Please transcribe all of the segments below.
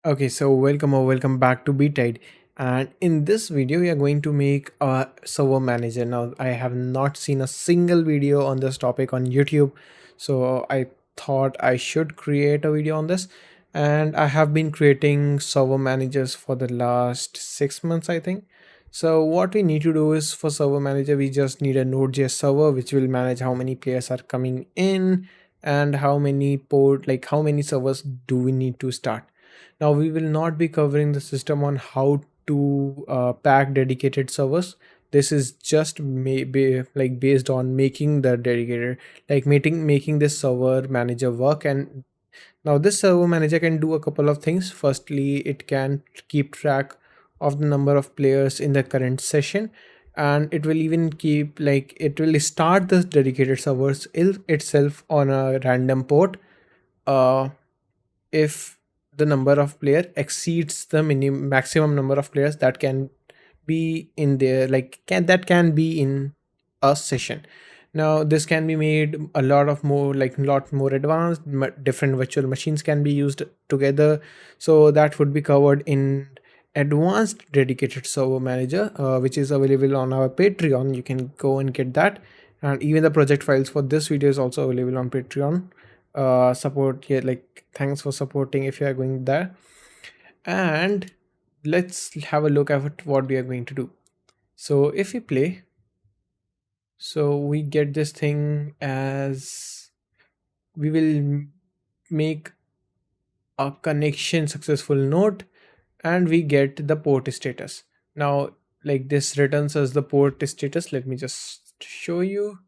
Okay, so welcome or welcome back to BTide. And in this video, we are going to make a server manager. Now, I have not seen a single video on this topic on YouTube, so I thought I should create a video on this. And I have been creating server managers for the last 6 months, I think. So what we need to do is for server manager, we just need a Node.js server which will manage how many players are coming in and how many servers do we need to start. Now we will not be covering the system on how to pack dedicated servers. This is just based on making the dedicated, like making this server manager work. And now this server manager can do a couple of things. Firstly, it can keep track of the number of players in the current session, and it will even keep it will start the dedicated servers itself on a random port. If the number of player exceeds the maximum number of players that can be in there, can be in a session. Now this can be made a lot more advanced. Different virtual machines can be used together, so that would be covered in advanced dedicated server manager, which is available on our Patreon. You can go and get that, and even the project files for this video is also available on Patreon. Support, yeah, like thanks for supporting if you are going there. And let's have a look at what we are going to do. So if we play, so we get this thing as we will make a connection successful node, and we get the port status. Now like this returns us the port status. Let me just show you.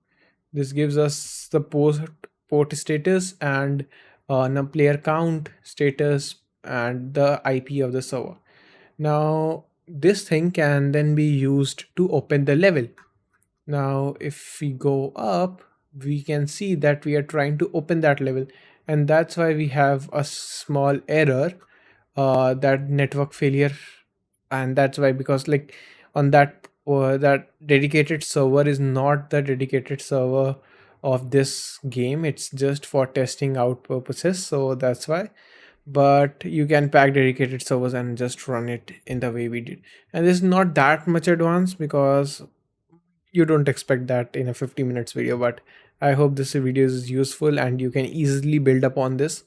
This gives us the port status and player count status and the IP of the server. Now this thing can then be used to open the level. Now if we go up, we can see that we are trying to open that level, and that's why we have a small error, that network failure. And that's why, because on that dedicated server is not the dedicated server of this game. It's just for testing out purposes, so that's why. But you can pack dedicated servers and just run it in the way we did. And this is not that much advanced because you don't expect that in a 50 minutes video. But I hope this video is useful and you can easily build upon this.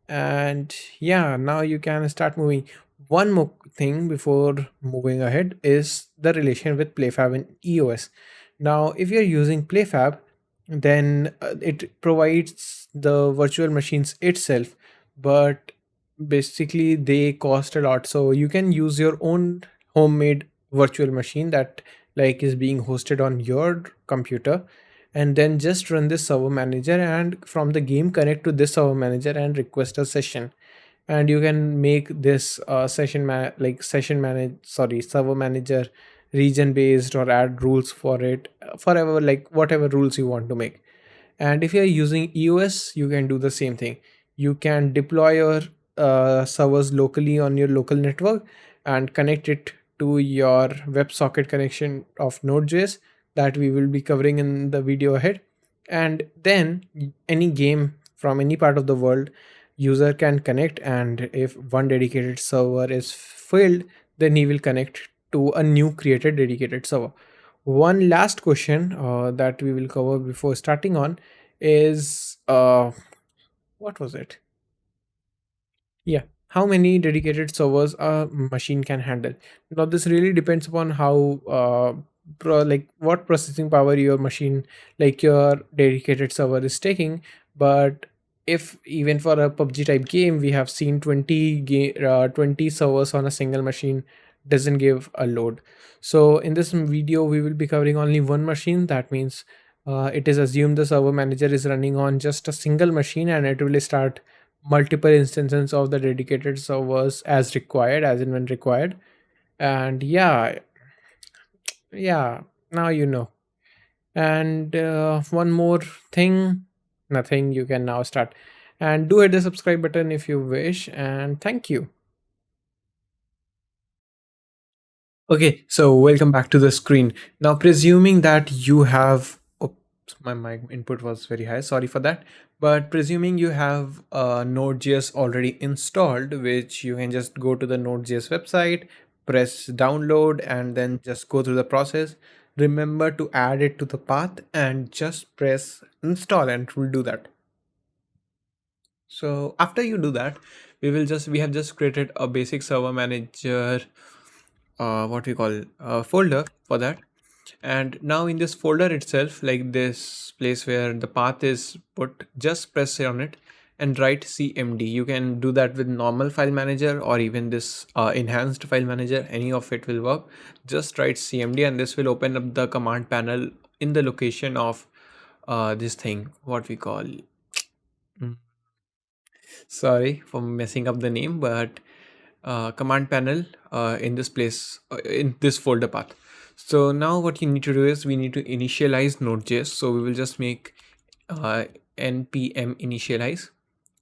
And yeah, now you can start moving. One more thing before moving ahead is the relation with PlayFab and EOS. Now if you're using PlayFab, then it provides the virtual machines itself, but basically they cost a lot. So you can use your own homemade virtual machine that is being hosted on your computer, and then just run this server manager, and from the game connect to this server manager and request a session. And you can make this server manager region based, or add rules for it, forever, like whatever rules you want to make. And if you're using EOS, you can do the same thing. You can deploy your servers locally on your local network and connect it to your WebSocket connection of Node.js that we will be covering in the video ahead. And then any game from any part of the world, user can connect, and if one dedicated server is filled, then he will connect to a new created dedicated server. One last question that we will cover before starting on is what was it? Yeah, how many dedicated servers a machine can handle. Now this really depends upon how what processing power your machine, like your dedicated server, is taking. But if even for a PUBG type game, we have seen 20 servers on a single machine doesn't give a load. So in this video we will be covering only one machine. That means it is assumed the server manager is running on just a single machine, and it will start multiple instances of the dedicated servers as required, as and when required. And yeah, now you know. And one more thing, nothing, you can now start. And do hit the subscribe button if you wish, and thank you. Okay, so welcome back to the screen. Now presuming that you have my mic input was very high, sorry for that. But presuming you have Node.js already installed, which you can just go to the Node.js website, press download, and then just go through the process. Remember to add it to the path and just press install, and it will do that. So after you do that, we have just created a basic server manager, what we call folder for that. And now in this folder itself, like this place where the path is put, just press on it and write cmd. You can do that with normal file manager or even this enhanced file manager, any of it will work. Just write cmd and this will open up the command panel in the location of this thing, what we call, sorry for messing up the name, but command panel in this place, in this folder path. So now what you need to do is we need to initialize Node.js. So we will just make npm initialize,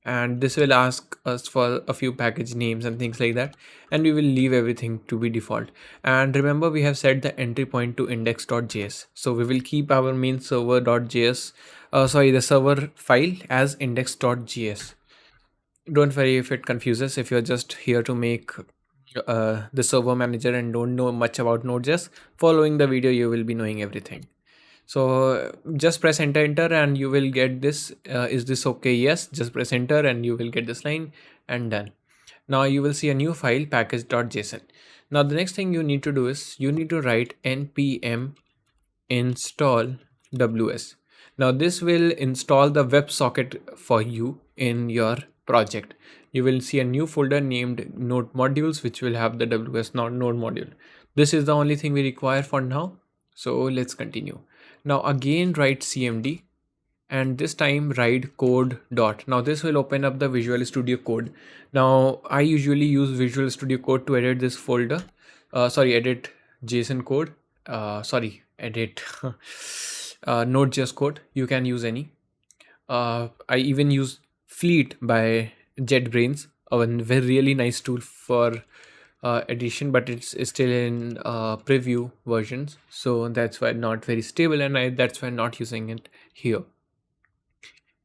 and this will ask us for a few package names and things like that, and we will leave everything to be default. And remember, we have set the entry point to index.js, so we will keep our main server.js, the server file as index.js. Don't worry if it confuses, if you're just here to make the server manager and don't know much about Node.js. Following the video you will be knowing everything. So just press enter and you will get this, is this okay? Yes, just press enter and you will get this line, and done. Now you will see a new file, package.json. Now the next thing you need to do is you need to write npm install ws. Now this will install the WebSocket for you in your project. You will see a new folder named node modules, which will have the ws node module. This is the only thing we require for now. So let's continue. Now again write cmd, and this time write code dot. Now this will open up the Visual Studio Code. Now I usually use Visual Studio Code to edit this folder, edit JSON code, edit Node.js code. You can use any. I even use Fleet by JetBrains, a very really nice tool for edition, but it's still in preview versions, so that's why not very stable, and that's why I'm not using it here.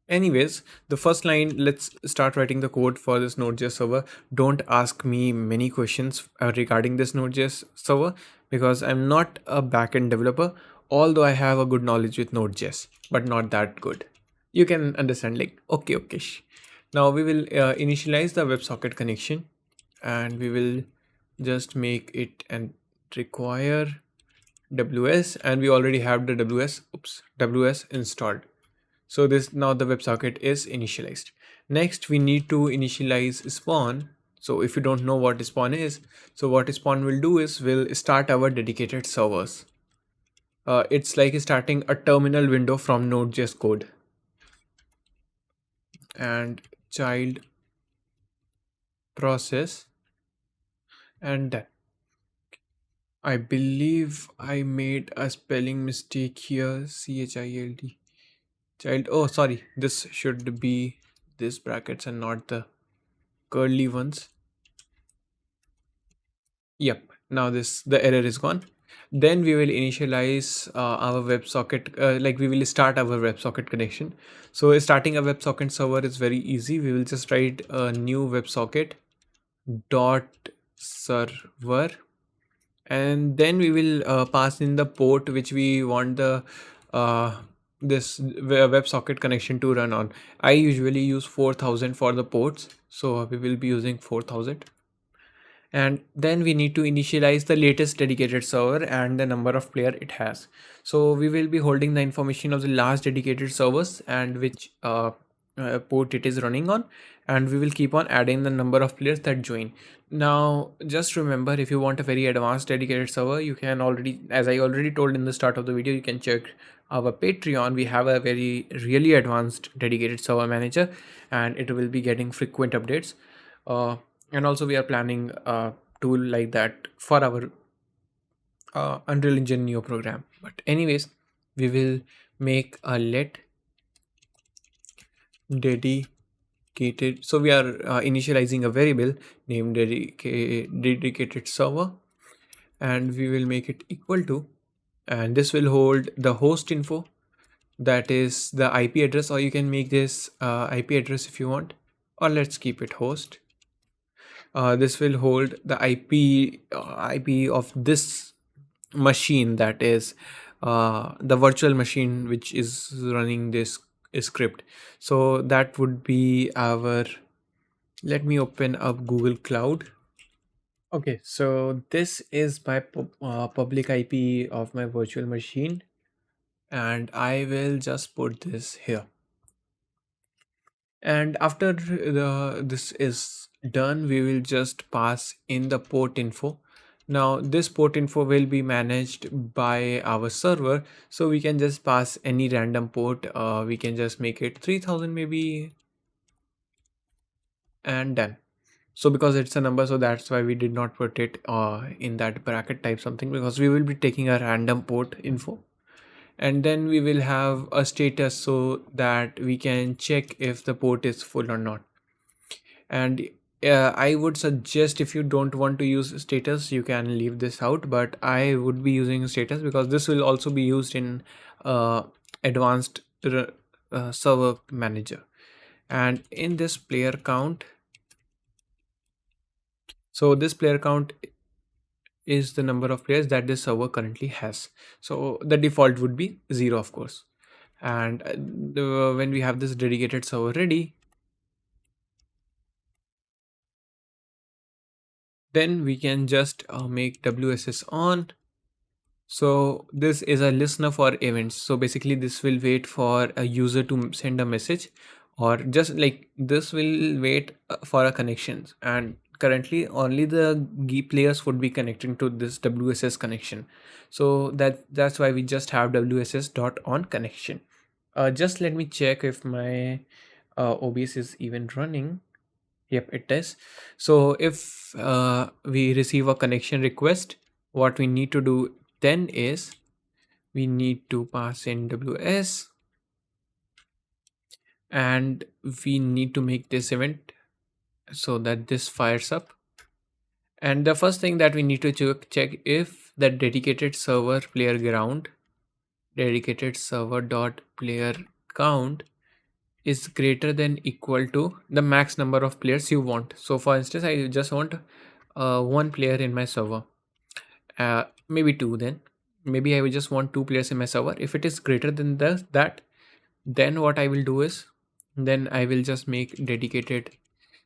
Anyways, the first line, let's start writing the code for this Node.js server. Don't ask me many questions regarding this Node.js server, because I'm not a backend developer, although I have a good knowledge with Node.js, but not that good. You can understand, like, okay. Now we will initialize the WebSocket connection, and we will just make it and require ws, and we already have the ws installed. So this, now the WebSocket is initialized. Next we need to initialize spawn. So if you don't know what spawn is, so what spawn will do is will start our dedicated servers. It's like starting a terminal window from Node.js code. And child process, and then I believe I made a spelling mistake here, child. Oh, sorry, this should be this brackets and not the curly ones. Yep, now the error is gone. Then we will initialize our WebSocket, like we will start our WebSocket connection. So starting a WebSocket server is very easy. We will just write a new WebSocket dot server, and then we will pass in the port which we want the this WebSocket connection to run on. I usually use 4000 for the ports, so we will be using 4000. And then we need to initialize the latest dedicated server and the number of player it has. So we will be holding the information of the last dedicated servers and which port it is running on, and we will keep on adding the number of players that join. Now just remember, if you want a very advanced dedicated server, you can already, as I already told in the start of the video, you can check our Patreon. We have a very really advanced dedicated server manager, and it will be getting frequent updates. And also we are planning a tool like that for our Unreal Engine Neo program. But anyways, we will make a let dedicated. So we are initializing a variable named dedicated server, and we will make it equal to, and this will hold the host info that is the IP address, or you can make this IP address if you want, or let's keep it host. This will hold the IP of this machine, that is the virtual machine which is running this script. So that would be our, let me open up Google Cloud. Okay, so this is my public IP of my virtual machine, and I will just put this here. And after this is done, we will just pass in the port info. Now this port info will be managed by our server, so we can just pass any random port. We can just make it 3000 maybe, and done. So because it's a number, so that's why we did not put it in that bracket type something, because we will be taking a random port info. And then we will have a status so that we can check if the port is full or not. And I would suggest, if you don't want to use status, you can leave this out, but I would be using status because this will also be used in advanced server manager. And in this player count, so this player count is the number of players that this server currently has. So the default would be 0, of course. And when we have this dedicated server ready, then we can just make WSS on. So this is a listener for events. So basically this will wait for a user to send a message, or just like this will wait for a connections. And currently only the players would be connecting to this WSS connection. So that's why we just have WSS dot on connection. Just let me check if my OBS is even running. Yep, it is. So if we receive a connection request, what we need to do then is we need to pass in WS, and we need to make this event so that this fires up. And the first thing that we need to check if the dedicated server player ground, dedicated server dot player count, is greater than equal to the max number of players you want. So for instance, I just want one player in my server, maybe two. Then maybe I will just want two players in my server. If it is greater than that, then what I will do is, then I will just make dedicated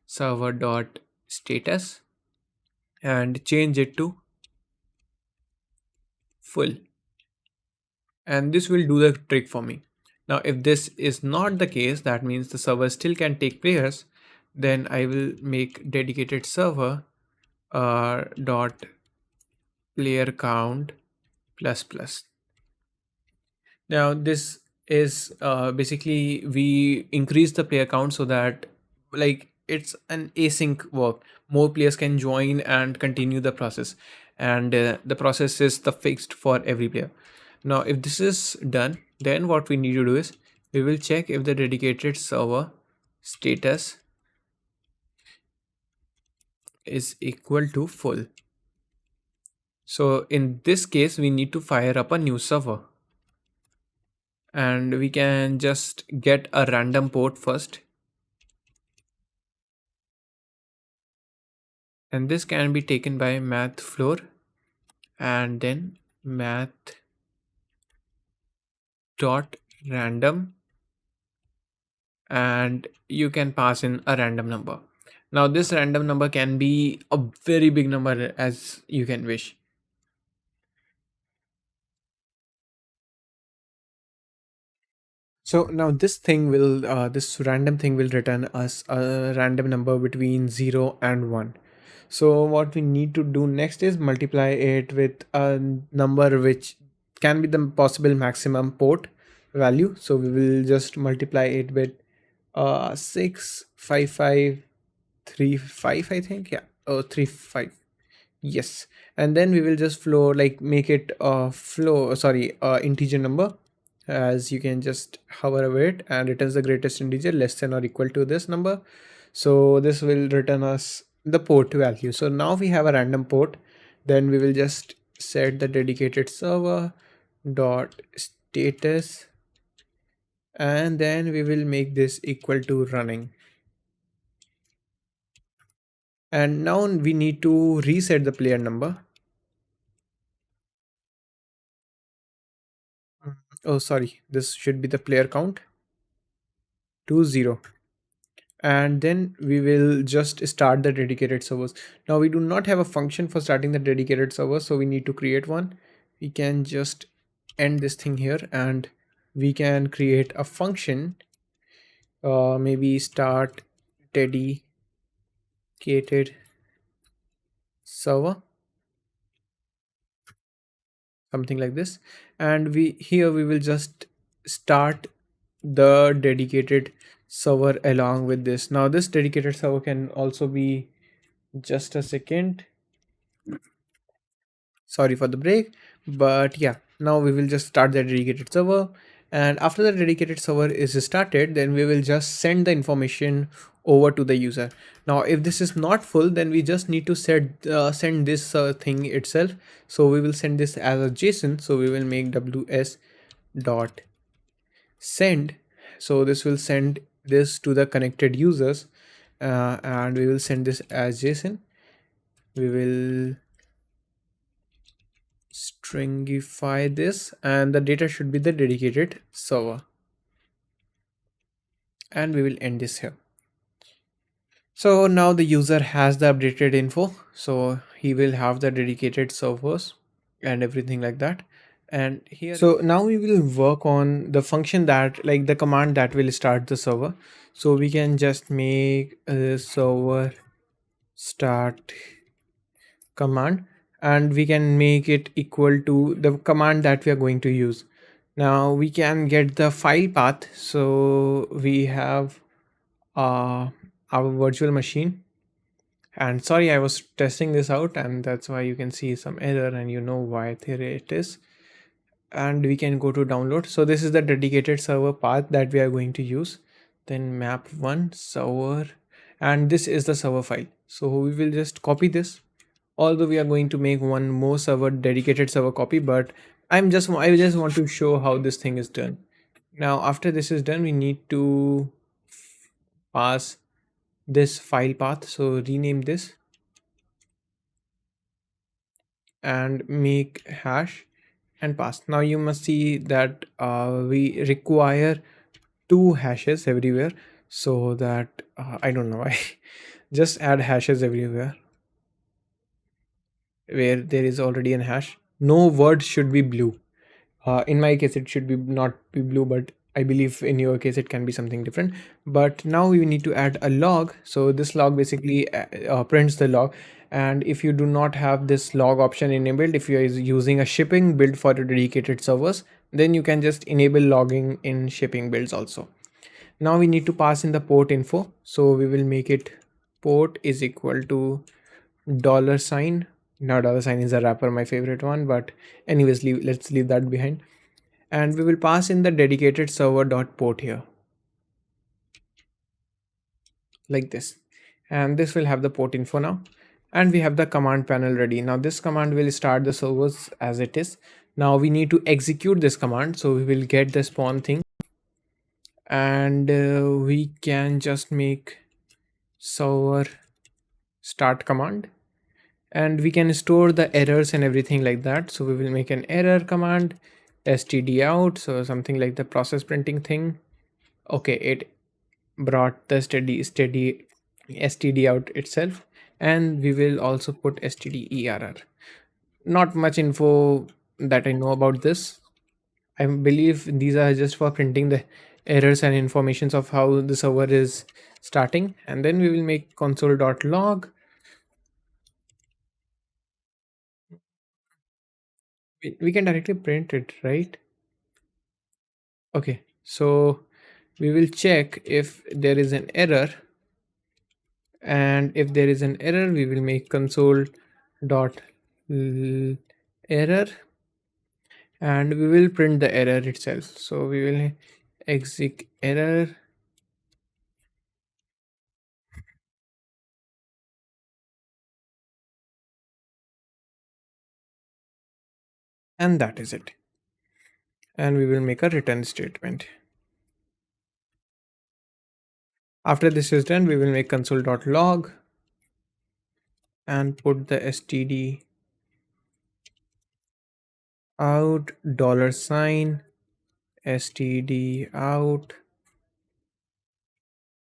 server dot status and change it to full, and this will do the trick for me. Now if this is not the case, that means the server still can take players, then I will make dedicated server dot player count plus plus. Now this is basically we increase the player count so that, like, it's an async work, more players can join and continue the process, and the process is the fixed for every player. Now if this is done, then what we need to do is we will check if the dedicated server status is equal to full. So in this case we need to fire up a new server, and we can just get a random port first, and this can be taken by math floor, and then math dot random, and you can pass in a random number. Now this random number can be a very big number as you can wish. So now this random thing will return us a random number between 0 and 1. So what we need to do next is multiply it with a number which can be the possible maximum port value. So we will just multiply it with 65535, I think. Yeah. Oh, 35. Yes. And then we will just flow, like, make it integer number. As you can just hover over it and returns the greatest integer less than or equal to this number. So this will return us the port value. So now we have a random port. Then we will just set the dedicated server dot status and then we will make this equal to running. And now we need to reset the player number. Oh, sorry, this should be the player count to 0. And then we will just start the dedicated servers. Now we do not have a function for starting the dedicated server, so we need to create one. We can just end this thing here, and we can create a function, maybe start dedicated server, something like this. And we here we will just start the dedicated server along with this. Now this dedicated server can also be, just a second, sorry for the break, but yeah, now we will just start the dedicated server. And after the dedicated server is started, then we will just send the information over to the user. Now if this is not full, then we just need to send this thing itself. So we will send this as a JSON. So we will make ws dot send. So this will send this to the connected users, and we will send this as JSON. We will stringify this, and the data should be the dedicated server, and we will end this here. So now the user has the updated info, so he will have the dedicated servers and everything like that. And here, so now we will work on the function that, like the command that will start the server. So we can just make a server start command, and we can make it equal to the command that we are going to use. Now we can get the file path. So we have uh, our virtual machine, and sorry, I was testing this out, and that's why you can see some error, and you know why there it is. And we can go to download. So this is the dedicated server path that we are going to use. Then map one server, and this is the server file. So we will just copy this, although we are going to make one more server, dedicated server copy, but I just want to show how this thing is done. Now after this is done, we need to pass this file path. So rename this and make hash and pass. Now you must see that we require two hashes everywhere, so that I don't know why. Just add hashes everywhere where there is already an hash. No word should be blue. In my case it should be not be blue, but I believe in your case it can be something different. But now we need to add a log. So this log basically prints the log. And if you do not have this log option enabled, if you are using a shipping build for your dedicated servers, then you can just enable logging in shipping builds also. Now we need to pass in the port info. So we will make it port is equal to dollar sign. Now dollar sign is a wrapper, my favorite one, but anyways, let's leave that behind. And we will pass in the dedicated server dot port here, like this. And this will have the port info now. And we have the command panel ready. Now this command will start the servers as it is. Now we need to execute this command. So we will get the spawn thing, and we can just make server start command, and we can store the errors and everything like that. So we will make an error command, std out, so something like the process printing thing. Okay, it brought the steady std out itself. And we will also put stderr. Not much info that I know about this. I believe these are just for printing the errors and informations of how the server is starting. And then we will make console.log. We can directly print it, right? Okay, so we will check if there is an error, and if there is an error we will make console dot error, and we will print the error itself. So we will exec error, and that is it. And we will make a return statement. After this is done, we will make console.log and put the std out dollar sign std out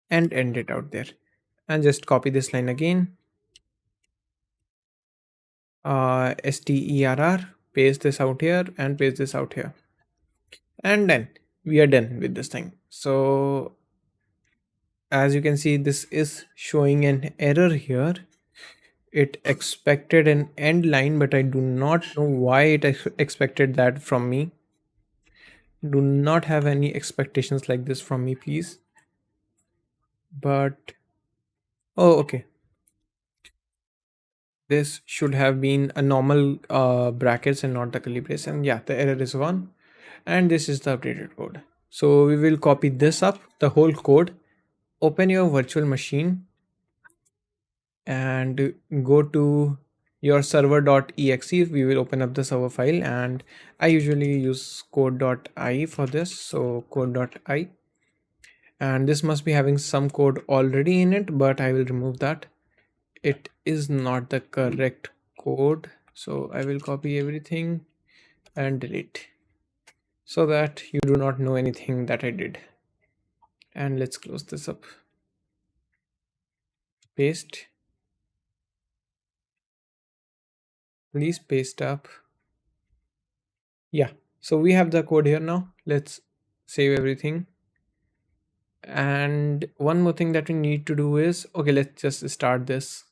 and end it out there, and just copy this line again, sterr, paste this out here and paste this out here, and then we are done with this thing. So as you can see, this is showing an error here. It expected an end line, but I do not know why it expected that from me. Do not have any expectations like this from me, please. But oh, okay, this should have been a normal brackets and not the curly brace, and yeah, the error is one, and this is the updated code. So we will copy this up, the whole code, open your virtual machine and go to your server.exe. We will open up the server file, and I usually use code.i for this, so code.i, and this must be having some code already in it, but I will remove that. It is not the correct code, so I will copy everything and delete so that you do not know anything that I did. And let's close this up, paste, please paste up. Yeah, so we have the code here now. Let's save everything. And one more thing that we need to do is, okay, let's just start this.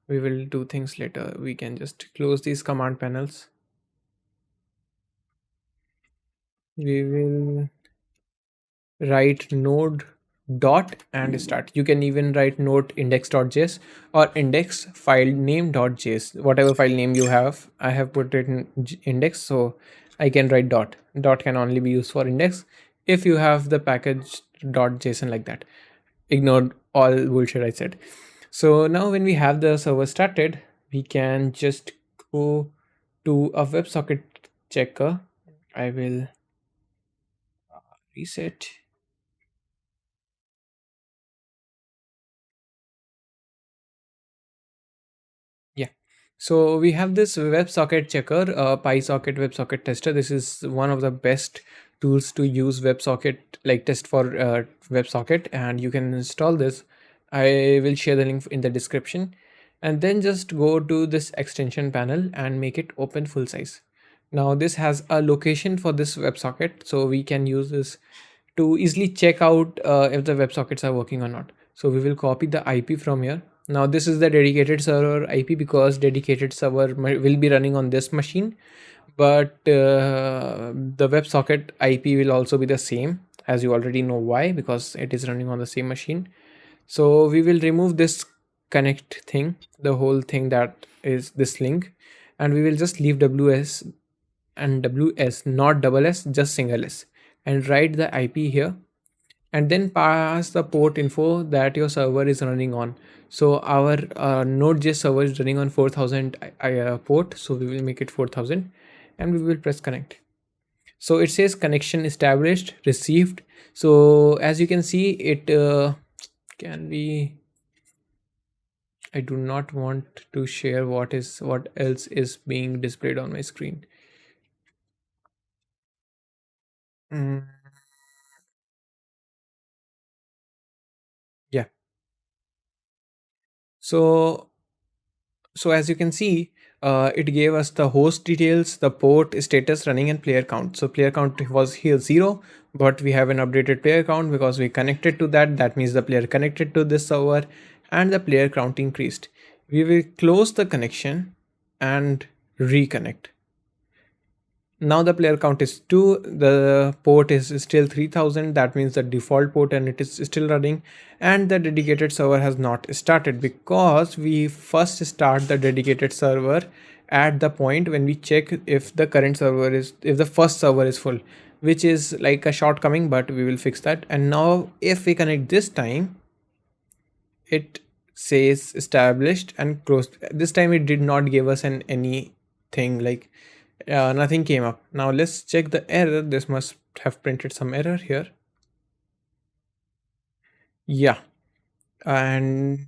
We will do things later. We can just close these command panels. We will write node dot and start. You can even write node index.js or index file name.js, whatever file name you have. I have put it in index, so I can write dot can only be used for index if you have the package .json like that. Ignore all bullshit I said. So now when we have the server started, we can just go to a WebSocket checker. I will reset. Yeah. So we have this WebSocket checker, PySocket WebSocket tester. This is one of the best tools to use WebSocket, like test for WebSocket, and you can install this. I will share the link in the description, and then just go to this extension panel and make it open full size. Now this has a location for this WebSocket, so we can use this to easily check out if the WebSockets are working or not. So we will copy the IP from here. Now this is the dedicated server IP because dedicated server will be running on this machine, but the WebSocket IP will also be the same, as you already know why, because it is running on the same machine. So we will remove this connect thing, the whole thing that is this link, and we will just leave WS and WS, not double S, just single S, and write the IP here, and then pass the port info that your server is running on. So our Node.js server is running on 4000 port, so we will make it 4000, and we will press connect. So it says connection established, received. So as you can see, it can be, I do not want to share what else is being displayed on my screen. Mm, yeah. So as you can see, it gave us the host details, the port status, running, and player count. So player count was here 0, but we have an updated player count because we connected to that. That means the player connected to this server and the player count increased. We will close the connection and reconnect. Now the player count is 2, the port is still 3000, that means the default port, and it is still running, and the dedicated server has not started because we first start the dedicated server at the point when we check if the current server is, if the first server is full, which is like a shortcoming, but we will fix that. And now if we connect this time, it says established and closed. This time it did not give us an anything, like nothing came up. Now let's check the error. This must have printed some error here. Yeah, and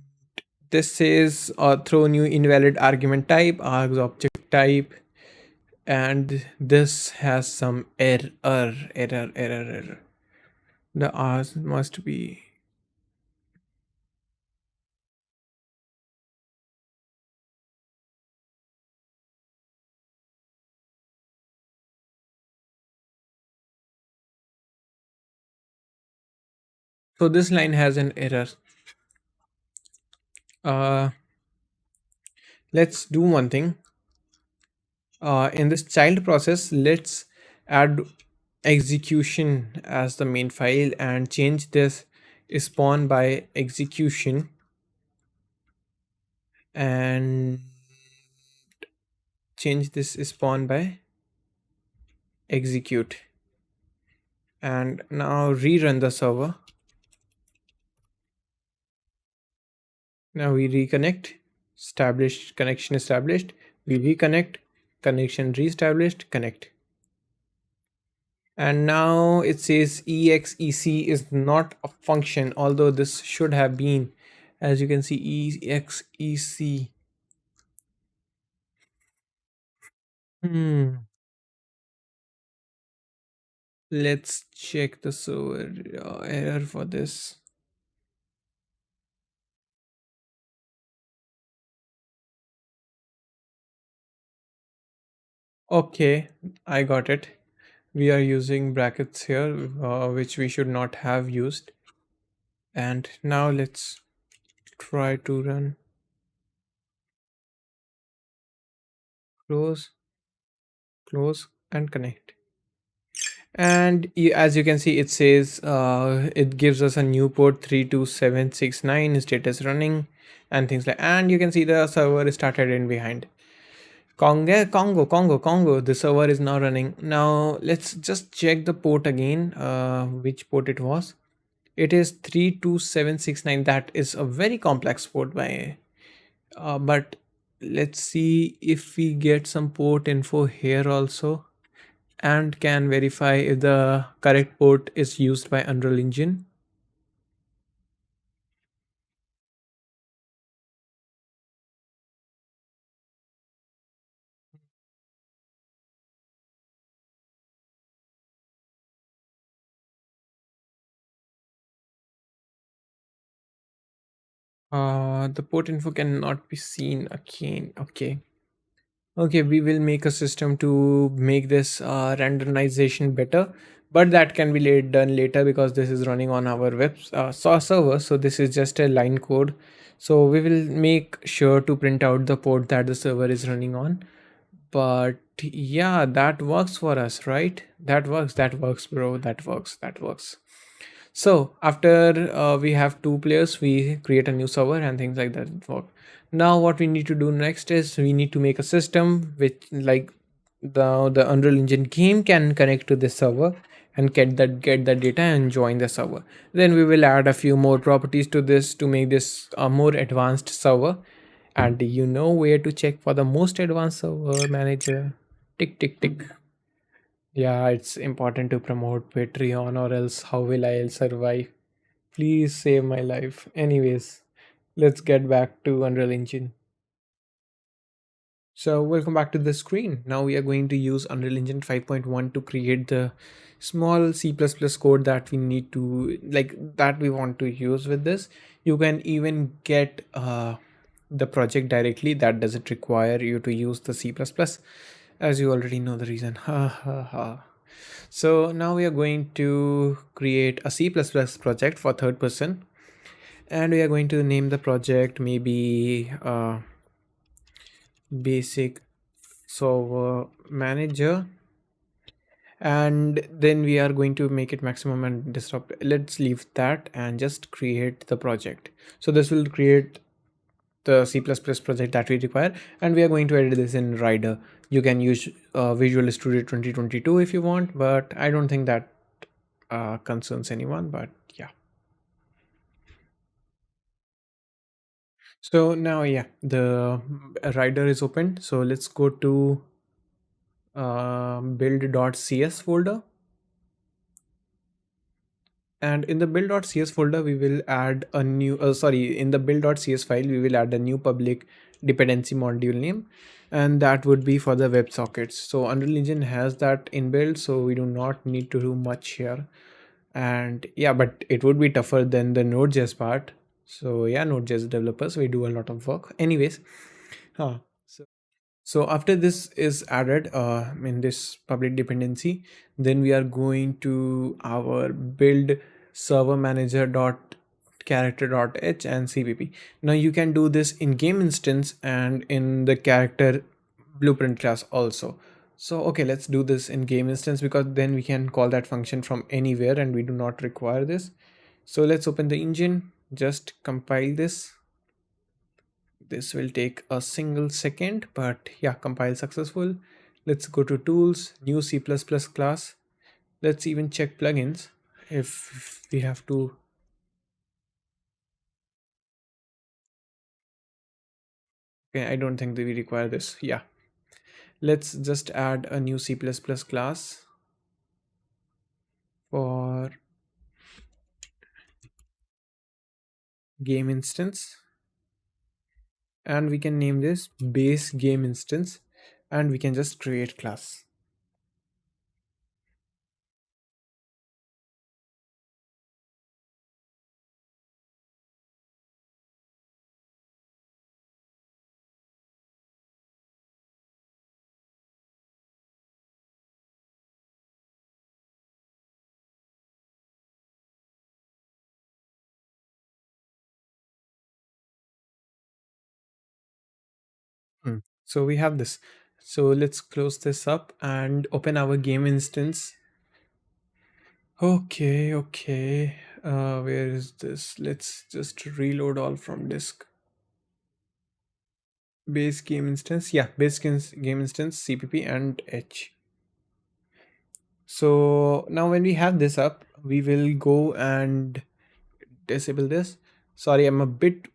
this says throw new invalid argument type, args object type, and this has some error. The R's must be. So this line has an error. Uh, let's do one thing. In this child process, let's add execution as the main file and change this spawn by execution and change this spawn by execute, and now rerun the server. Now we reconnect, established connection established, we reconnect, connection reestablished, connect. And now it says exec is not a function, although this should have been. As you can see, exec. Hmm. Let's check the server error for this. Okay, I got it. We are using brackets here, which we should not have used. And now let's try to run close, close, and connect. And as you can see, it says it gives us a new port 32769 status running and things like. And you can see the server started in behind. Congo. The server is now running. Now let's just check the port again. Which port it was? It is 32769. That is a very complex port by. But let's see if we get some port info here also, and can verify if the correct port is used by Unreal Engine. The port info cannot be seen again. Okay. Okay, we will make a system to make this randomization better, but that can be done later because this is running on our server. So this is just a line code. So we will make sure to print out the port that the server is running on. But yeah, that works for us, right? That works, bro. That works. So after we have two players, we create a new server and things like that work. Now what we need to do next is we need to make a system which, like, the Unreal Engine game can connect to this server and get that data and join the server. Then we will add a few more properties to this to make this a more advanced server. And you know where to check for the most advanced server manager? Tick tick tick. Yeah, it's important to promote Patreon, or else how will I survive? Please save my life. Anyways, let's get back to Unreal Engine. So, welcome back to the screen. Now we are going to use Unreal Engine 5.1 to create the small C++ code that we need to, like, that we want to use with this. You can even get the project directly. That doesn't require you to use the C++, as you already know the reason. Ha ha ha. So now we are going to create a C++ project for third person, and we are going to name the project maybe basic server manager, and then we are going to make it maximum and disrupt. Let's leave that and just create the project. So this will create the C++ project that we require, and we are going to edit this in Rider. You can use Visual Studio 2022 if you want, but I don't think that concerns anyone. But yeah. So now, yeah, the Rider is open. So let's go to build.cs folder, And in the build.cs folder we will add a new sorry, in the build.cs file we will add a new public dependency module name, and that would be for the WebSockets. So Unreal Engine has that inbuilt, so we do not need to do much here. And yeah, but it would be tougher than the Node.js part. So yeah, Node.js developers, we do a lot of work anyways. huh. So after this is added in this public dependency, then we are going to our build server manager dot character dot h and cpp. Now you can do this in game instance and in the character blueprint class also. So okay, let's do this in game instance because then we can call that function from anywhere and we do not require this. So let's open the engine, just compile this. This will take a single second, but yeah, compile successful. Let's go to tools, new C++ class. Let's even check plugins if we have to. Okay, I don't think that we require this. Yeah, let's just add a new C++ class for game instance, and we can name this base game instance, and we can just create class. Hmm. So we have this. So let's close this up and open our game instance. Okay, okay. Where is this? Let's just reload all from disk. Base game instance. Yeah, game instance, CPP and H. So now when we have this up, we will go and disable this. Sorry, I am a bit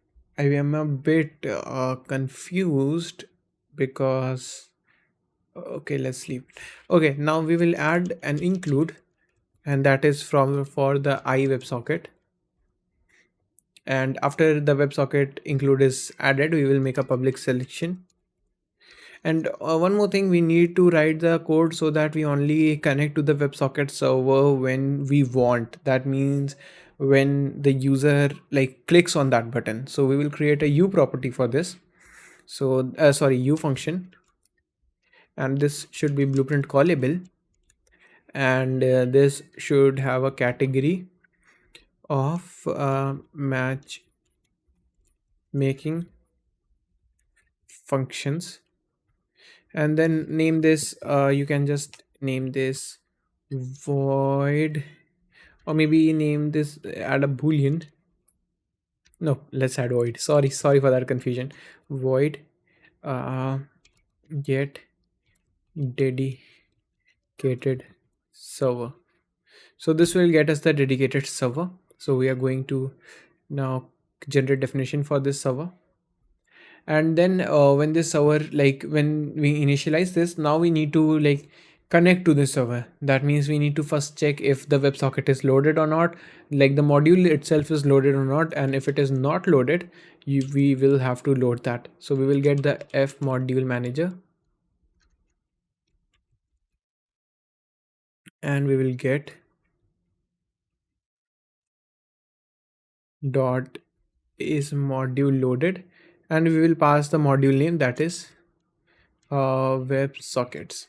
confused because okay, let's leave. Okay, now we will add an include, and that is from for the iWebSocket. And after the WebSocket include is added, we will make a public selection. And one more thing, we need to write the code so that we only connect to the WebSocket server when we want. That means when the user like clicks on that button. So we will create a u property for this. So sorry, u function, and this should be blueprint callable, and this should have a category of match making functions, and then name this you can just name this void, or maybe name this, add a boolean. No, let's add void. Sorry for that confusion. Void uh, get dedicated server. So this will get us the dedicated server. So we are going to now generate definition for this server. And then when this server, like when we initialize this, now we need to like connect to the server. That means we need to first check if the WebSocket is loaded or not, like the module itself is loaded or not, and if it is not loaded, we will have to load that. So we will get the f module manager, and we will get dot is module loaded, and we will pass the module name, that is WebSockets.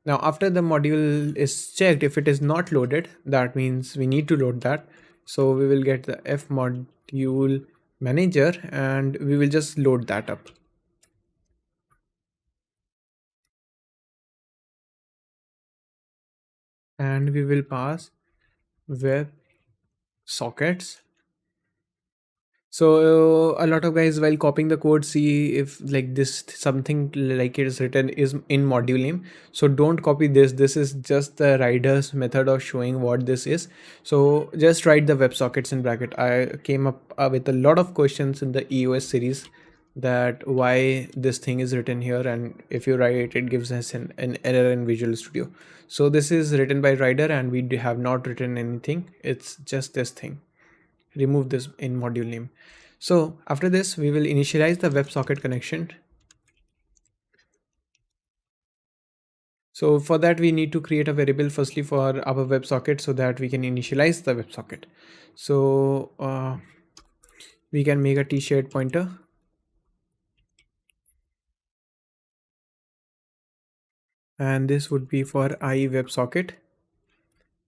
Now after the module is checked, if it is not loaded, that means we need to load that. So we will get the f module manager, and we will just load that up. And we will pass web sockets. So a lot of guys while copying the code see if like this something like it is written is in module name. So don't copy this. This is just the writer's method of showing what this is. So just write the WebSockets in bracket. I came up with a lot of questions in the EOS series. that why this thing is written here, and if you write it, it gives us an error in Visual Studio. So this is written by Rider and we have not written anything, it's just this thing. Remove this in module name. So after this we will initialize the WebSocket connection. So for that we need to create a variable firstly for our WebSocket so that we can initialize the WebSocket. So we can make a t-shared pointer, and this would be for I WebSocket,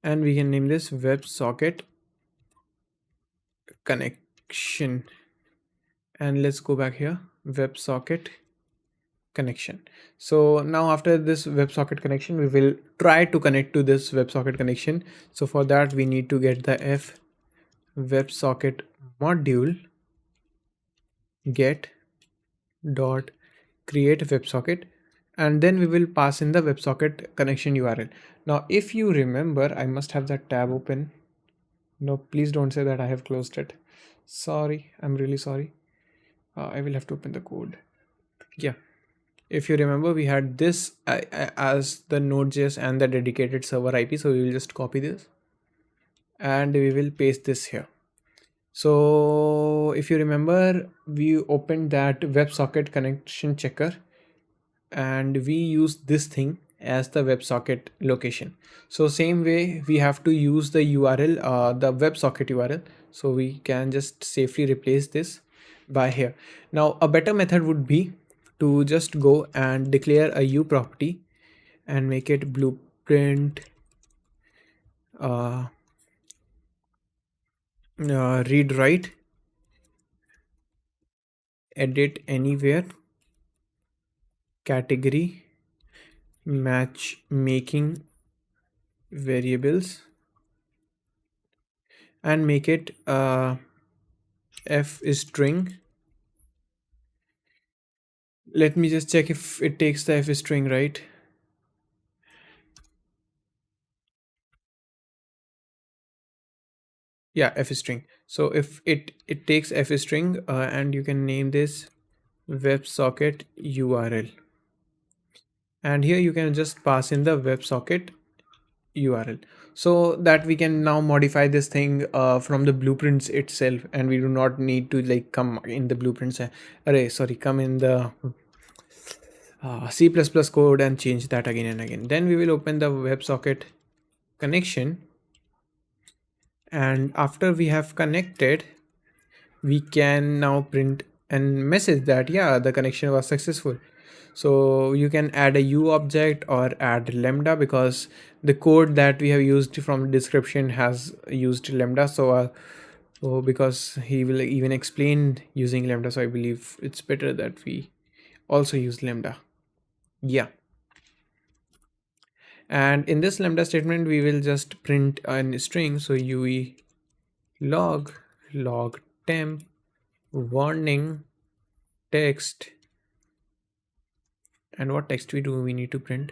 and we can name this WebSocket connection. And let's go back here, WebSocket connection. So now after this WebSocket connection we will try to connect to this WebSocket connection. So for that we need to get the f WebSocket module get dot create WebSocket, and then we will pass in the WebSocket connection URL. Now if you remember, I must have that tab open. No, please don't say that I have closed it. Sorry, I'm really sorry. I will have to open the code. Yeah, if you remember, we had this as the Node.js and the dedicated server IP. So we will just copy this and we will paste this here. So if you remember, we opened that WebSocket connection checker and we use this thing as the WebSocket location. So same way we have to use the URL, the WebSocket URL. So we can just safely replace this by here. Now a better method would be to just go and declare a U property and make it blueprint read write edit anywhere category match making variables and make it f string. Let me just check if it takes the f string, right? Yeah, f string. So if it takes f string and you can name this WebSocket URL, and here you can just pass in the WebSocket URL so that we can now modify this thing from the blueprints itself, and we do not need to like come in the blueprints array, sorry, come in the C++ code and change that again and again. Then we will open the WebSocket connection, and after we have connected we can now print and message that yeah, the connection was successful. So you can add a U object or add lambda, because the code that we have used from description has used lambda. So because he will even explain using lambda, so I believe it's better that we also use lambda. Yeah, and in this lambda statement we will just print a string. So UE log temp warning text. And what text we need to print?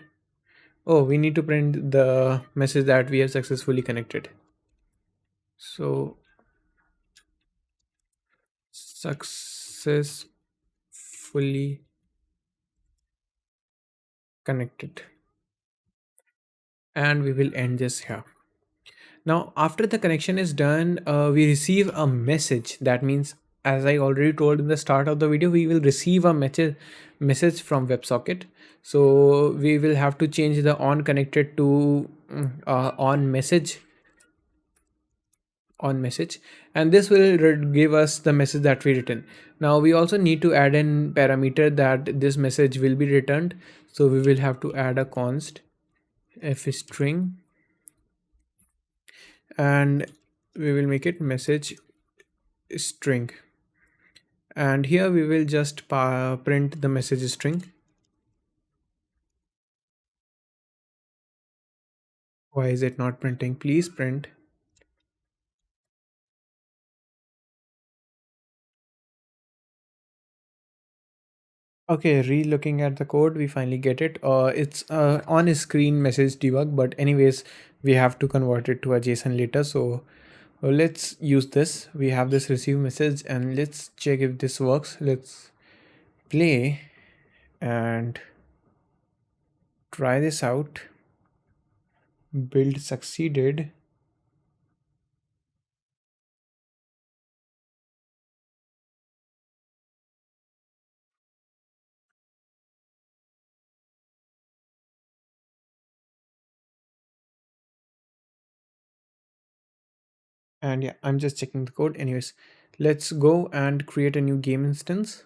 Oh, we need to print the message that we have successfully connected. So successfully connected, and we will end this here. Now after the connection is done, we receive a message. That means, as I already told in the start of the video, we will receive a message from WebSocket. So we will have to change the on connected to on message, and this will give us the message that we written. Now we also need to add in parameter that this message will be returned. So we will have to add a const f string, and we will make it message string, and here we will just print the message string. Why is it not printing? Please print. Okay, re-looking at the code, we finally get it. It's on screen message debug, but anyways, we have to convert it to a JSON later. So let's use this. We have this receive message, and let's check if this works. Let's play and try this out. Build succeeded. And yeah, I'm just checking the code. Anyways, let's go and create a new game instance.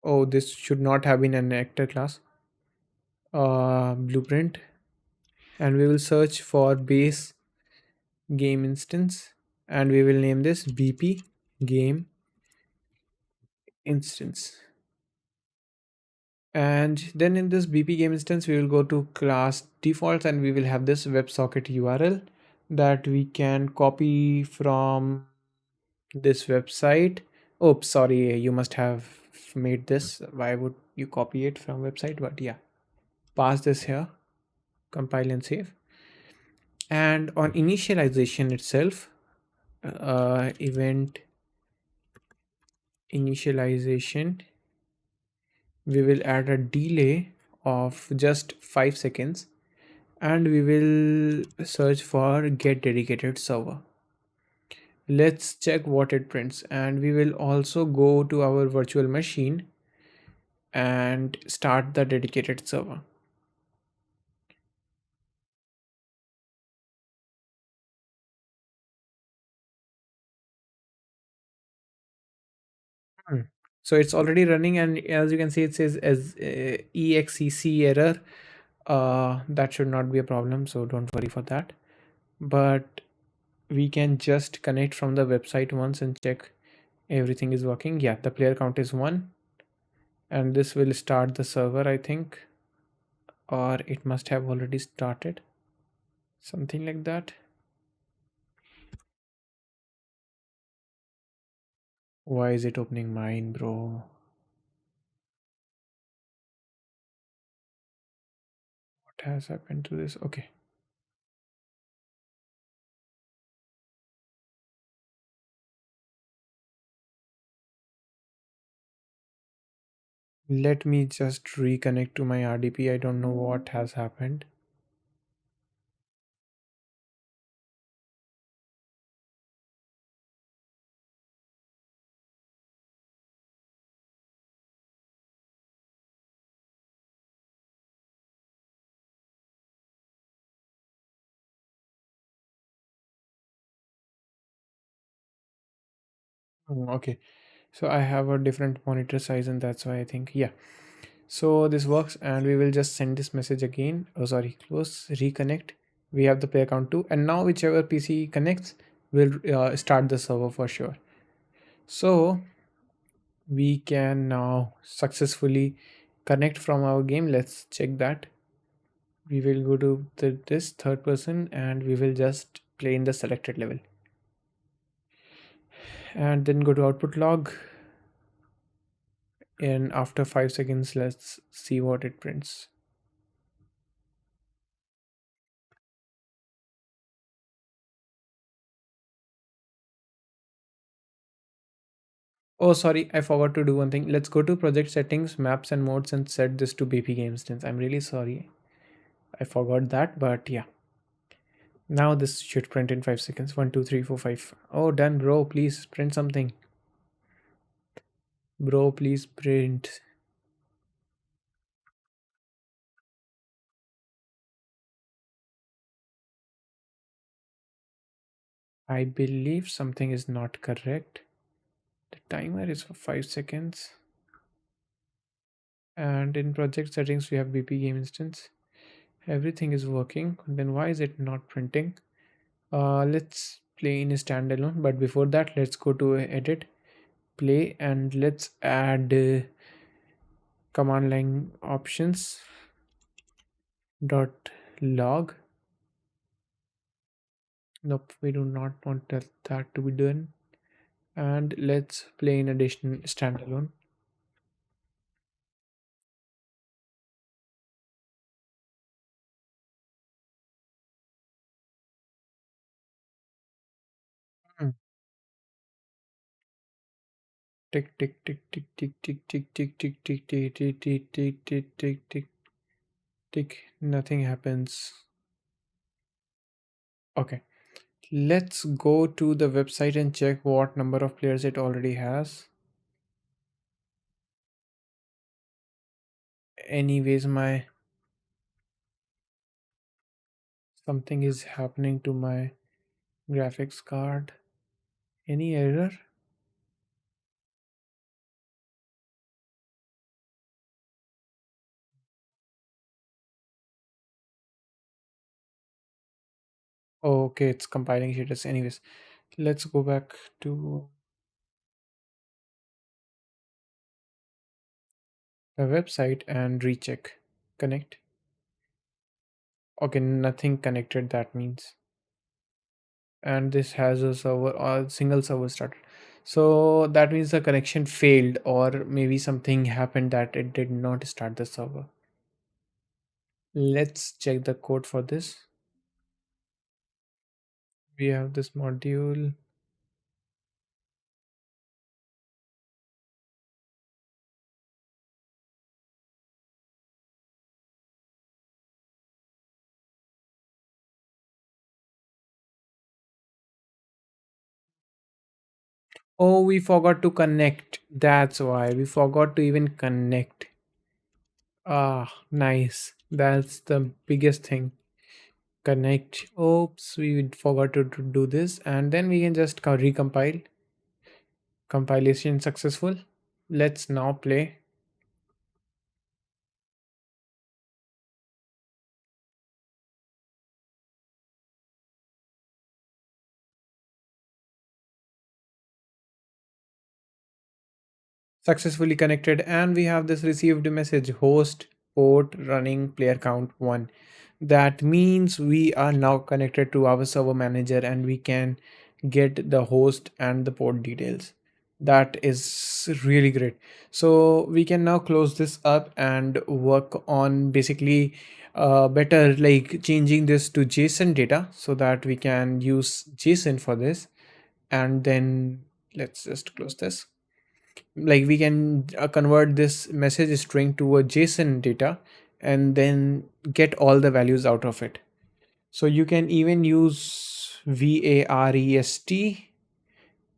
Oh, this should not have been an actor class. Blueprint. And we will search for base game instance. And we will name this BP game instance. And then in this BP game instance, we will go to class defaults and we will have this WebSocket URL that we can copy from this website. Oops, sorry, you must have made this. Why would you copy it from website? But yeah, pass this here, compile and save. And on initialization itself, event initialization, we will add a delay of just 5 seconds and we will search for get dedicated server. Let's check what it prints, and we will also go to our virtual machine and start the dedicated server. Hmm. So it's already running, and as you can see, it says as exec error. That should not be a problem, so don't worry for that. But we can just connect from the website once and check everything is working. Yeah, the player count is 1, and this will start the server, I think, or it must have already started, something like that. Why is it opening mine, bro? What has happened to this? Okay. Let me just reconnect to my RDP. I don't know what has happened. Okay. So I have a different monitor size, and that's why I think, yeah. So this works, and we will just send this message again. Oh, sorry, close, reconnect. We have the player count 2, and now whichever PC connects will start the server for sure. So we can now successfully connect from our game. Let's check that. We will go to this third person and we will just play in the selected level, and then go to output log, and after 5 seconds let's see what it prints. Oh, sorry, I forgot to do one thing. Let's go to project settings, maps and modes, and set this to BP game instance. I'm really sorry, I forgot that, but yeah, now this should print in 5 seconds. 1 2 3 4 5. Oh, done, bro. Please print something, bro. Please print. I believe something is not correct. The timer is for 5 seconds, and in project settings we have BP game instance. Everything is working. Then why is it not printing? Let's play in a standalone, but before that let's go to edit, play, and let's add command line options dot log. Nope, we do not want that to be done. And let's play in addition standalone. Hmm. Tick tick tick tick tick tick tick tick tick tick tick tick tick tick tick tick tick tick. Nothing happens. Okay, let's go to the website and check what number of players it already has. Anyways, my something is happening to my graphics card. Any error? Oh, okay, it's compiling status. Anyways, let's go back to the website and recheck. Connect. Okay, nothing connected. That means, and this has a server or single server started. So that means the connection failed, or maybe something happened that it did not start the server. Let's check the code for this. We have this module. Oh, we forgot to connect. That's why we forgot to even connect. Ah, nice. That's the biggest thing. Connect. Oops, we forgot to do this, and then we can just recompile. Compilation successful. Let's now play. Successfully connected, and we have this received message: host port running player count 1. That means we are now connected to our server manager and we can get the host and the port details. That is really great. So we can now close this up and work on basically better, like changing this to JSON data so that we can use JSON for this. And then let's just close this. Like we can convert this message string to a JSON data and then get all the values out of it. So you can even use VAREST,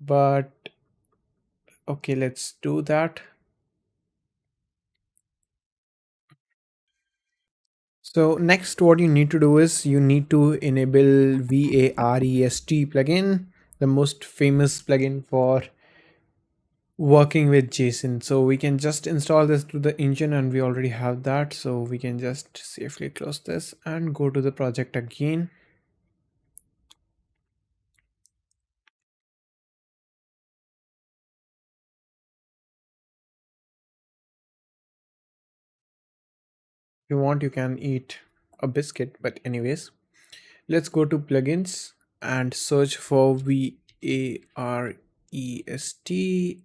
but okay, let's do that. So next what you need to do is you need to enable VAREST plugin, the most famous plugin for working with JSON. So we can just install this to the engine and we already have that. So we can just safely close this and go to the project again. If you want, you can eat a biscuit, but anyways, let's go to plugins and search for VAREST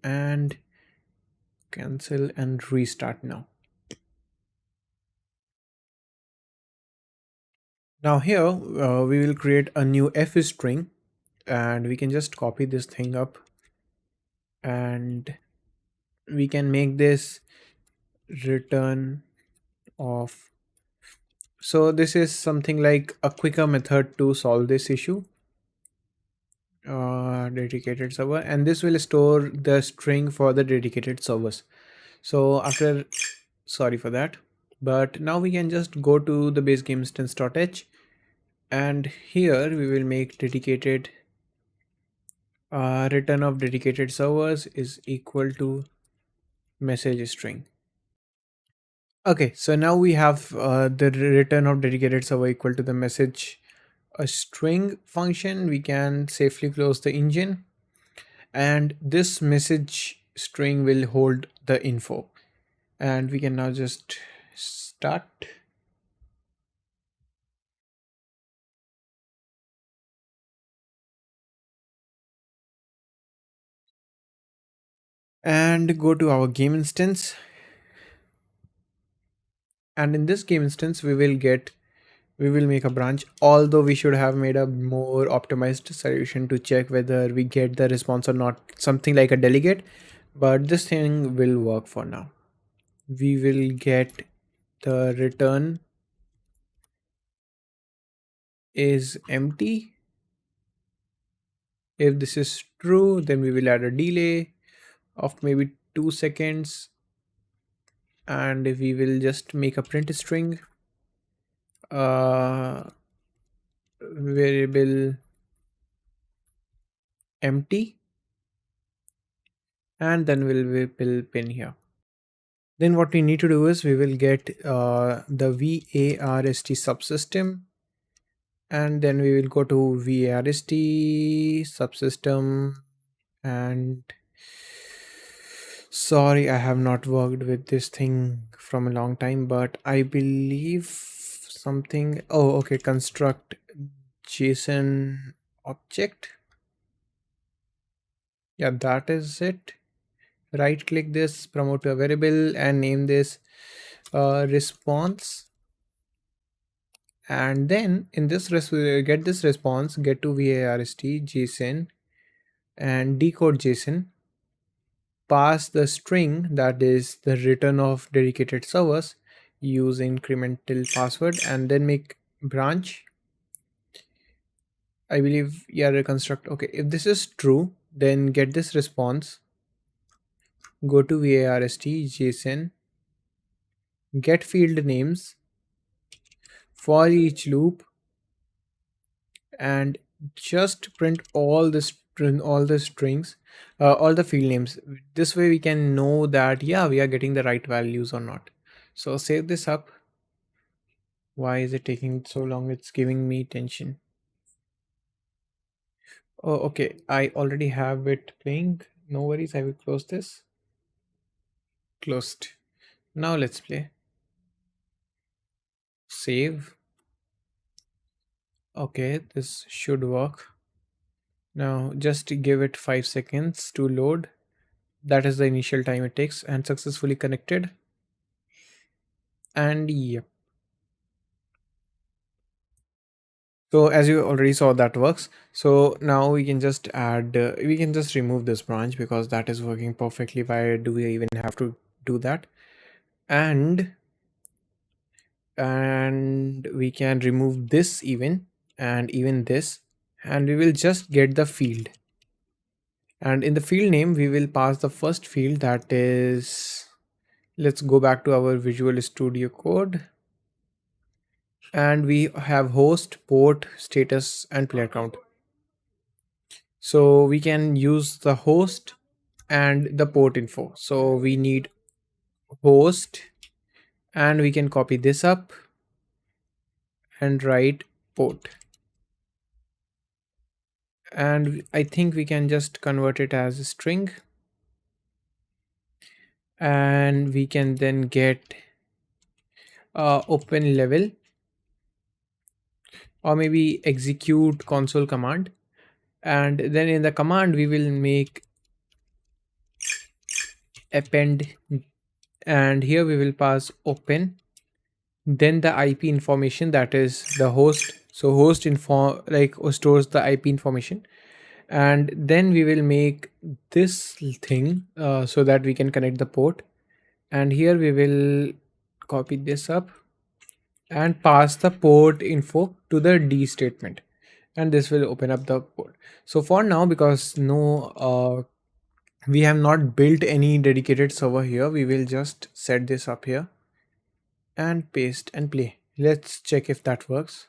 and cancel and restart now. Now here we will create a new F string and we can just copy this thing up and we can make this return of. So this is something like a quicker method to solve this issue. Dedicated server, and this will store the string for the dedicated servers. So after, sorry for that, but now we can just go to the base game instance.h and here we will make dedicated return of dedicated servers is equal to message string. Okay, so now we have the return of dedicated server equal to the message a string function. We can safely close the engine and this message string will hold the info and we can now just start. And go to our game instance, and in this game instance we will make a branch, although we should have made a more optimized solution to check whether we get the response or not, something like a delegate. but this thing will work for now. We will get the return is empty. If this is true, then we will add a delay of maybe 2 seconds, and we will just make a print string, uh, variable empty, and then will pin here. Then what we need to do is we will get the VARST subsystem, and then we will go to VARST subsystem. And sorry, I have not worked with this thing from a long time, but I believe something. Oh, okay, construct JSON object. Yeah, that is it. Right click this, promote to a variable, and name this response. And then in this get this response, get to VARST JSON and decode JSON, pass the string that is the return of dedicated servers, use incremental password, and then make branch. I believe, yeah, reconstruct. Okay, if this is true, then get this response, go to VARST JSON, get field names for each loop, and just print all the strings, all the field names. This way we can know that, yeah, we are getting the right values or not. So save this up. Why is it taking so long? It's giving me tension. Oh, okay, I already have it playing. No worries, I will close this. Closed. Now let's play. Save. Okay, this should work. Now just give it 5 seconds to load. That is the initial time it takes, and successfully connected. And yep. So as you already saw, that works. So now we can just add, we can just remove this branch because that is working perfectly. Why do we even have to do that? And we can remove this even, and even this, and we will just get the field. And in the field name, we will pass the first field, that is, let's go back to our Visual Studio Code, and we have host, port, status, and player count. So we can use the host and the port info. So we need host, and we can copy this up and write port. And I think we can just convert it as a string, and we can then get open level, or maybe execute console command. And then in the command we will make append, and here we will pass open, then the IP information, that is the host. So host info like stores the IP information, and then we will make this thing so that we can connect the port. And here we will copy this up and pass the port info to the D statement, and this will open up the port. So for now, because we have not built any dedicated server here, we will just set this up here and paste and play. Let's check if that works.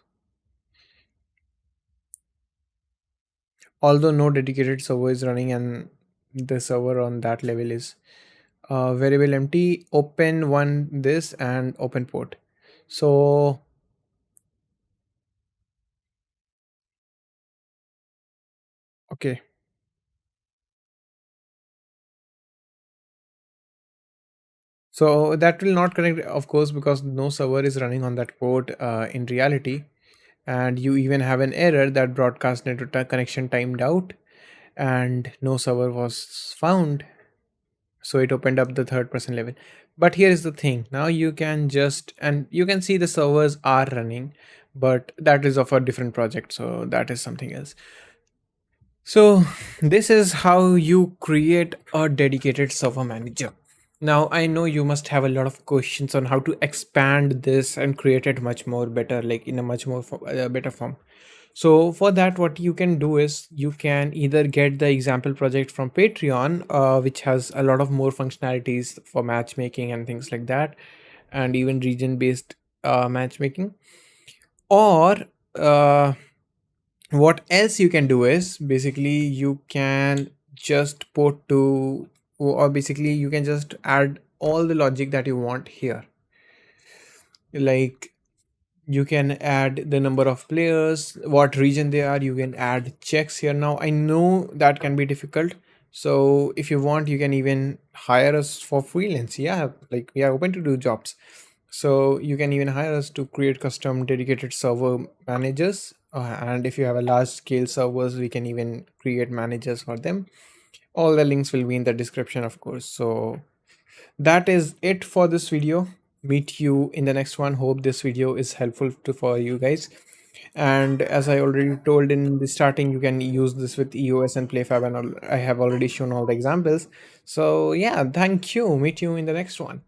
Although no dedicated server is running, and the server on that level is variable empty, open one this, and open port. So okay, so that will not connect, of course, because no server is running on that port in reality. And you even have an error that broadcast network connection timed out, and no server was found. So it opened up the third person level. But here is the thing, now you can just, and you can see the servers are running, but that is of a different project, so that is something else. So, this is how you create a dedicated server manager. Now, I know you must have a lot of questions on how to expand this and create it much more better, like in a much more better form. So, for that, what you can do is you can either get the example project from Patreon, which has a lot of more functionalities for matchmaking and things like that, and even region based matchmaking, or uh, what else you can do is basically you can just put to, or basically you can just add all the logic that you want here, like you can add the number of players, what region they are, you can add checks here. Now I know that can be difficult, so if you want you can even hire us for freelance. Yeah, like we are open to do jobs, so you can even hire us to create custom dedicated server managers, and if you have a large scale servers we can even create managers for them. All the links will be in the description, of course. So that is it for this video. Meet you in the next one. Hope this video is helpful for you guys. And as I already told in the starting, you can use this with EOS and PlayFab, and all. I have already shown all the examples. So yeah, thank you. Meet you in the next one.